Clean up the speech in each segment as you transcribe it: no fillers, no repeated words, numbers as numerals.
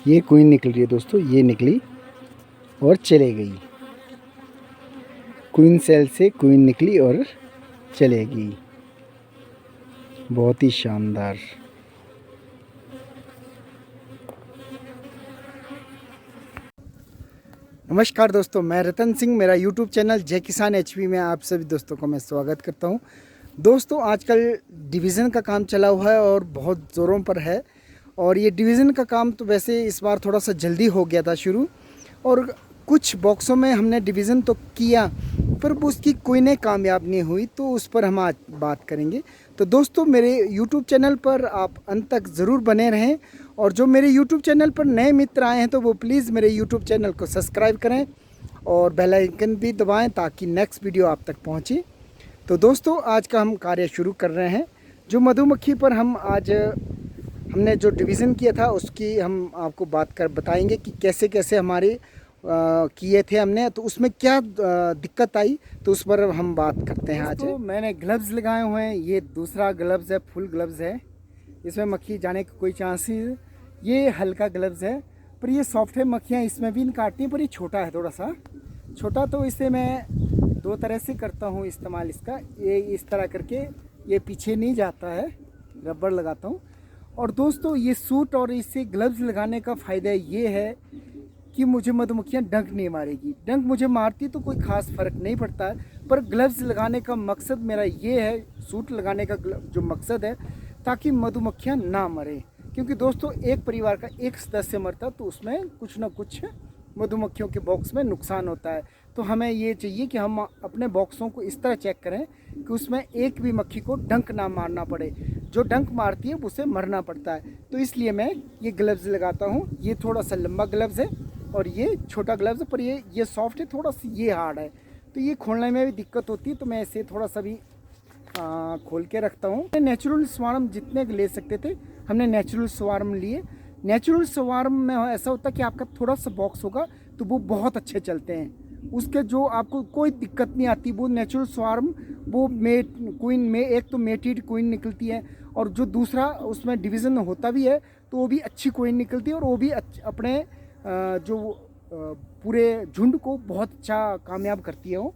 ये क्वीन निकल रही है दोस्तों, ये निकली और चले गई। क्वीन सेल से क्वीन निकली और चलेगी। बहुत ही शानदार। नमस्कार दोस्तों, मैं रतन सिंह, मेरा YouTube चैनल जय किसान एचपी में आप सभी दोस्तों को मैं स्वागत करता हूं। दोस्तों आजकल डिवीज़न का काम चला हुआ है और बहुत ज़ोरों पर है। और ये डिवीज़न का काम तो वैसे इस बार थोड़ा सा जल्दी हो गया था शुरू, और कुछ बॉक्सों में हमने डिवीज़न तो किया पर उसकी कोई नहीं कामयाब नहीं हुई, तो उस पर हम आज बात करेंगे। तो दोस्तों मेरे YouTube चैनल पर आप अंत तक ज़रूर बने रहें, और जो मेरे YouTube चैनल पर नए मित्र आए हैं तो वो प्लीज़ मेरे YouTube चैनल को सब्सक्राइब करें और बेल आइकन भी दबाएं ताकि नेक्स्ट वीडियो आप तक पहुंचे। तो दोस्तों आज का हम कार्य शुरू कर रहे हैं। जो मधुमक्खी पर हमने जो डिवीज़न किया था उसकी हम आपको बताएंगे कि कैसे कैसे हमारे किए थे हमने, तो उसमें क्या दिक्कत आई, तो उस पर हम बात करते हैं आज। तो मैंने ग्लव्स लगाए हुए हैं, ये दूसरा ग्लव्स है, फुल ग्लव्स है, इसमें मक्खी जाने का कोई चांस ही। ये हल्का ग्लव्स है पर ये सॉफ्ट है, मक्खियाँ इसमें भी काटती हैं, पर ये छोटा है, थोड़ा सा छोटा। तो इसे मैं दो तरह से करता हूँ इस्तेमाल इसका। ये इस तरह करके ये पीछे नहीं जाता है, रबड़ लगाता हूँ। और दोस्तों ये सूट और इससे ग्लव्स लगाने का फ़ायदा ये है कि मुझे मधुमक्खियाँ डंक नहीं मारेगी। डंक मुझे मारती तो कोई ख़ास फ़र्क नहीं पड़ता है, पर ग्लव्स लगाने का मकसद मेरा ये है, सूट लगाने का जो मकसद है ताकि मधुमक्खियाँ ना मरें। क्योंकि दोस्तों एक परिवार का एक सदस्य मरता तो उसमें कुछ ना कुछ मधुमक्खियों के बॉक्स में नुकसान होता है। तो हमें ये चाहिए कि हम अपने बॉक्सों को इस तरह चेक करें कि उसमें एक भी मक्खी को डंक ना मारना पड़े। जो डंक मारती है उसे मरना पड़ता है। तो इसलिए मैं ये ग्लव्स लगाता हूँ। ये थोड़ा सा लंबा ग्लव्स है और ये छोटा ग्लव्स है, पर ये सॉफ्ट है, थोड़ा सा ये हार्ड है, तो ये खोलने में भी दिक्कत होती है। तो मैं इसे थोड़ा सा भी खोल के रखता हूँ। नेचुरल स्वार्म जितने ले सकते थे हमने नेचुरल स्वार्म लिए। नेचुरल स्वार्म में ऐसा होता है कि आपका थोड़ा सा बॉक्स होगा तो वो बहुत अच्छे चलते हैं, उसके जो आपको कोई दिक्कत नहीं आती। वो नेचुरल स्वार्म वो मेट क्वीन में एक तो मेटेड क्वीन निकलती है, और जो दूसरा उसमें डिवीज़न होता भी है तो वो भी अच्छी क्वीन निकलती है, और वो भी अपने जो पूरे झुंड को बहुत अच्छा कामयाब करती है वो।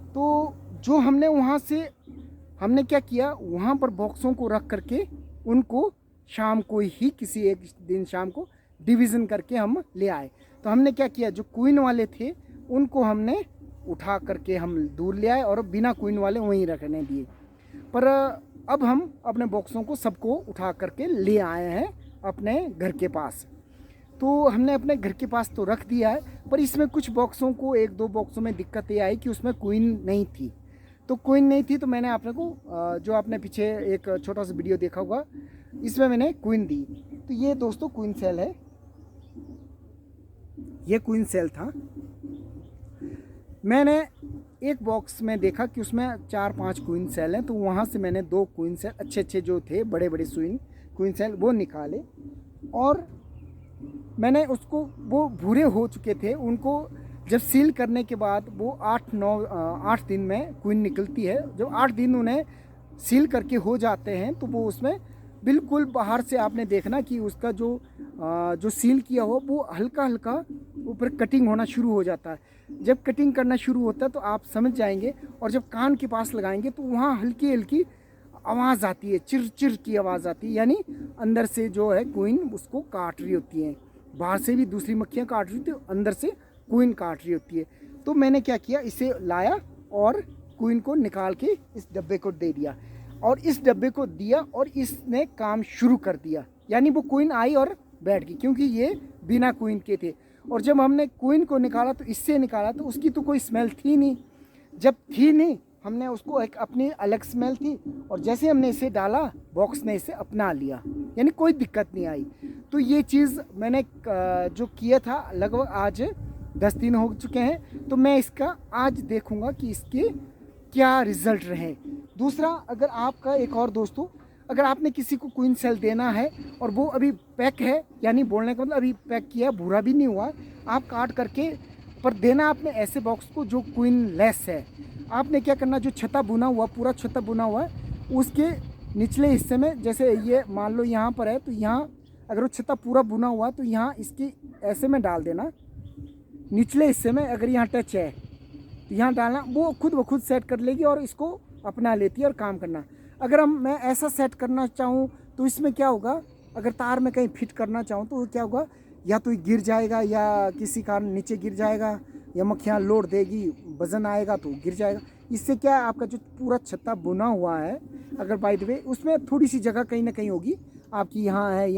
तो जो हमने वहाँ से हमने क्या किया, वहाँ पर बॉक्सों को रख करके उनको शाम को ही किसी एक दिन शाम को डिवीज़न करके हम ले आए। तो हमने क्या किया, जो क्वीन वाले थे उनको हमने उठा करके हम दूर ले आए और बिना क्वीन वाले वहीं रखने दिए। पर अब हम अपने बॉक्सों को सबको उठा करके ले आए हैं अपने घर के पास। तो हमने अपने घर के पास तो रख दिया है, पर इसमें कुछ बॉक्सों को, एक दो बॉक्सों में दिक्कत ये आई कि उसमें क्वीन नहीं थी। तो क्वीन नहीं थी तो मैंने आपने को जो आपने पीछे एक छोटा सा वीडियो देखा होगा, इसमें मैंने क्वीन दी। तो ये दोस्तों क्वीन सेल है, ये क्वीन सेल था। मैंने एक बॉक्स में देखा कि उसमें 4-5 क्वीन सेल हैं, तो वहाँ से मैंने 2 क्वीन सेल अच्छे जो थे, बड़े बड़े क्वीन सेल वो निकाले। और मैंने उसको, वो भूरे हो चुके थे, उनको जब सील करने के बाद वो 8 दिन में क्वीन निकलती है। जब 8 दिन उन्हें सील करके हो जाते हैं तो वो उसमें बिल्कुल बाहर से आपने देखना कि उसका जो सील किया हो वो हल्का हल्का ऊपर कटिंग होना शुरू हो जाता है। जब कटिंग करना शुरू होता है तो आप समझ जाएंगे, और जब कान के पास लगाएंगे तो वहाँ हल्की हल्की आवाज़ आती है, चिर चिर की आवाज़ आती है, यानी अंदर से जो है क्वीन उसको काट रही होती है। बाहर से भी दूसरी मक्खियाँ काट रही होती है, अंदर से क्वीन काट रही होती है। तो मैंने क्या किया, इसे लाया और क्वीन को निकाल के इस डब्बे को दे दिया, और इस डब्बे को दिया और इसने काम शुरू कर दिया। यानी वो क्वीन आई और बैठ गई, क्योंकि ये बिना क्वीन के थे। और जब हमने क्वीन को निकाला तो इससे निकाला तो उसकी तो कोई स्मेल थी नहीं। जब थी नहीं, हमने उसको एक अपनी अलग स्मेल थी, और जैसे हमने इसे डाला बॉक्स ने इसे अपना लिया, यानी कोई दिक्कत नहीं आई। तो ये चीज़ मैंने जो किया था लगभग आज 10 दिन हो चुके हैं। तो मैं इसका आज देखूंगा कि इसके क्या रिज़ल्ट रहे। दूसरा, अगर आपका एक और दोस्तों, अगर आपने किसी को क्वीन सेल देना है और वो अभी पैक है, यानी बोलने का मतलब अभी पैक किया, भूरा भी नहीं हुआ, आप काट करके पर देना आपने ऐसे बॉक्स को जो क्वीन लेस है। आपने क्या करना, जो छत्ता बुना हुआ, पूरा छत्ता बुना हुआ है, उसके निचले हिस्से में, जैसे ये मान लो यहाँ पर है तो यहाँ अगर वो छत्ता पूरा बुना हुआ तो यहाँ इसकी ऐसे में डाल देना, निचले हिस्से में अगर यहाँ टच है तो यहाँ डालना, वो खुद ब खुद सेट कर लेगी और इसको अपना लेती है और काम करना। अगर मैं ऐसा सेट करना चाहूँ तो इसमें क्या होगा, अगर तार में कहीं फिट करना चाहूँ तो क्या होगा, या तो गिर जाएगा या किसी कारण नीचे गिर जाएगा, या मक्खियाँ लोड देगी, वजन आएगा तो गिर जाएगा। इससे क्या है, आपका जो पूरा छत्ता बुना हुआ है अगर बाय द वे उसमें थोड़ी सी जगह कहीं ना कहीं होगी आपकी, यहाँ है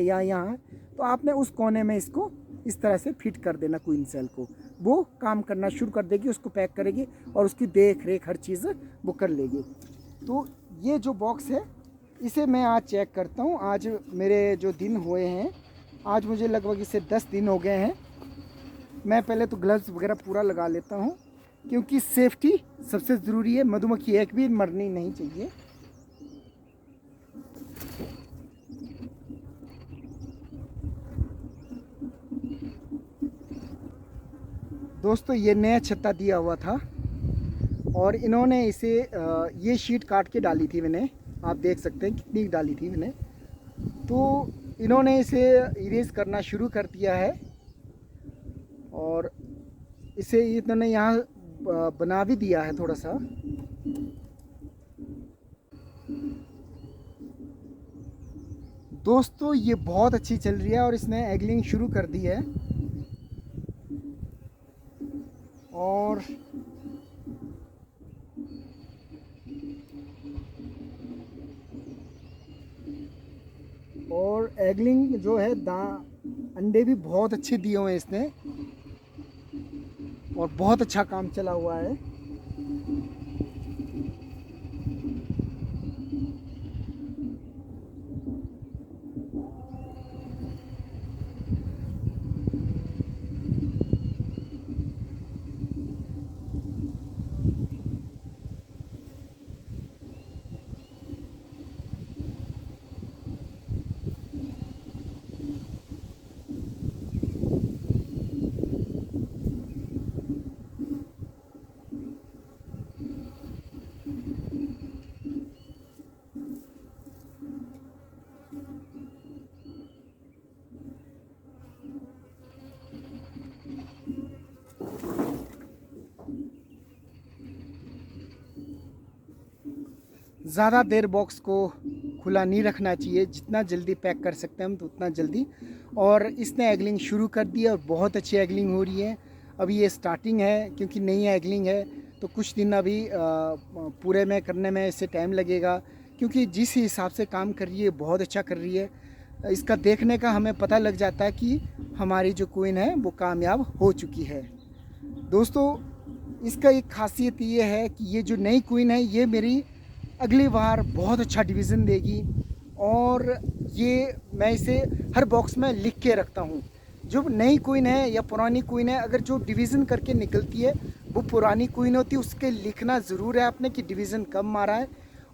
या यहाँ है, तो आपने उस कोने में इसको इस तरह से फिट कर देना क्वीन सेल को, वो काम करना शुरू कर देगी, उसको पैक करेगी और उसकी देख रेख हर चीज़ वो कर लेगी। तो ये जो बॉक्स है इसे मैं आज चेक करता हूँ। आज मेरे जो दिन हुए हैं, आज मुझे लगभग इसे 10 दिन हो गए हैं। मैं पहले तो ग्लव्स वगैरह पूरा लगा लेता हूँ क्योंकि सेफ्टी सबसे ज़रूरी है, मधुमक्खी एक भी मरनी नहीं चाहिए। दोस्तों ये नया छत्ता दिया हुआ था और इन्होंने इसे ये शीट काट के डाली थी मैंने, आप देख सकते हैं कितनी डाली थी मैंने। तो इन्होंने इसे इरेज करना शुरू कर दिया है और इसे इन्होंने यहाँ बना भी दिया है थोड़ा सा। दोस्तों ये बहुत अच्छी चल रही है और इसने एगलिंग शुरू कर दी है और एगलिंग जो है अंडे भी बहुत अच्छे दिए हुए हैं इसने और बहुत अच्छा काम चला हुआ है। ज़्यादा देर बॉक्स को खुला नहीं रखना चाहिए, जितना जल्दी पैक कर सकते हैं हम तो उतना जल्दी। और इसने एगलिंग शुरू कर दी और बहुत अच्छी एगलिंग हो रही है। अभी ये स्टार्टिंग है क्योंकि नई एगलिंग है, तो कुछ दिन अभी पूरे में करने में इससे टाइम लगेगा, क्योंकि जिस हिसाब से काम कर रही है बहुत अच्छा कर रही है। इसका देखने का हमें पता लग जाता है कि हमारी जो क्वीन है वो कामयाब हो चुकी है। दोस्तों इसका एक खासियत ये है कि ये जो नई क्वीन है ये मेरी अगली बार बहुत अच्छा डिवीज़न देगी और ये मैं इसे हर बॉक्स में लिख के रखता हूँ। जो नई क्वीन है या पुरानी क्वीन है, अगर जो डिवीज़न करके निकलती है वो पुरानी क्वीन होती है, उसके लिखना ज़रूर है आपने कि डिवीज़न कब मारा है।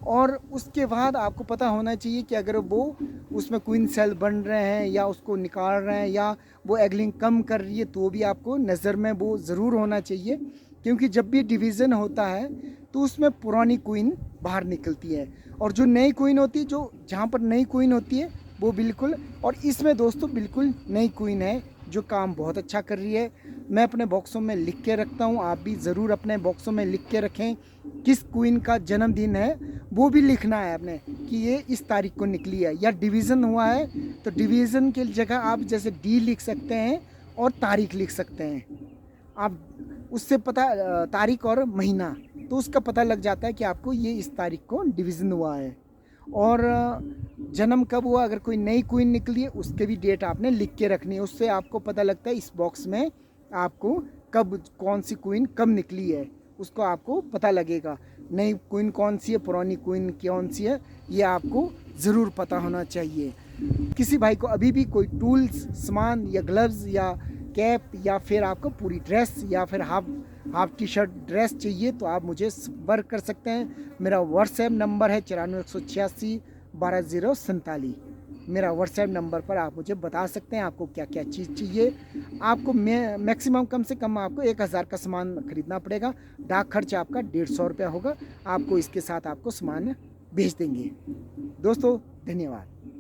और उसके बाद आपको पता होना चाहिए कि अगर वो उसमें क्वीन सेल बन रहे हैं या उसको निकाल रहे हैं या वो एगलिंग कम कर रही है, तो भी आपको नज़र में वो ज़रूर होना चाहिए, क्योंकि जब भी डिवीज़न होता है तो उसमें पुरानी क्वीन बाहर निकलती है और जो नई क्वीन होती है, जो जहाँ पर नई क्वीन होती है वो बिल्कुल, और इसमें दोस्तों बिल्कुल नई क्वीन है जो काम बहुत अच्छा कर रही है। मैं अपने बॉक्सों में लिख के रखता हूँ, आप भी ज़रूर अपने बॉक्सों में लिख के रखें। किस क्वीन का जन्मदिन है वो भी लिखना है आपने कि ये इस तारीख को निकली है, या डिवीज़न हुआ है तो डिवीज़न की जगह आप जैसे डी लिख सकते हैं और तारीख लिख सकते हैं। आप उससे पता तारीख और महीना, तो उसका पता लग जाता है कि आपको ये इस तारीख को डिवीज़न हुआ है। और जन्म कब हुआ, अगर कोई नई क्वीन निकली है उसके भी डेट आपने लिख के रखनी है, उससे आपको पता लगता है इस बॉक्स में आपको कब कौन सी क्वीन कब निकली है, उसको आपको पता लगेगा। नई क्वीन कौन सी है, पुरानी क्वीन कौन सी है, ये आपको ज़रूर पता होना चाहिए। किसी भाई को अभी भी कोई टूल्स सामान या ग्लव्स या कैप या फिर आपको पूरी ड्रेस या फिर हाफ टी शर्ट ड्रेस चाहिए तो आप मुझे संपर्क कर सकते हैं। मेरा व्हाट्सएप नंबर है 94 186 12 047। मेरा व्हाट्सएप नंबर पर आप मुझे बता सकते हैं आपको क्या क्या चीज़ चाहिए। आपको मैक्सिमम कम से कम आपको 1000 का सामान खरीदना पड़ेगा। डाक खर्च आपका 150 रुपया होगा, आपको इसके साथ आपको सामान भेज देंगे। दोस्तों धन्यवाद।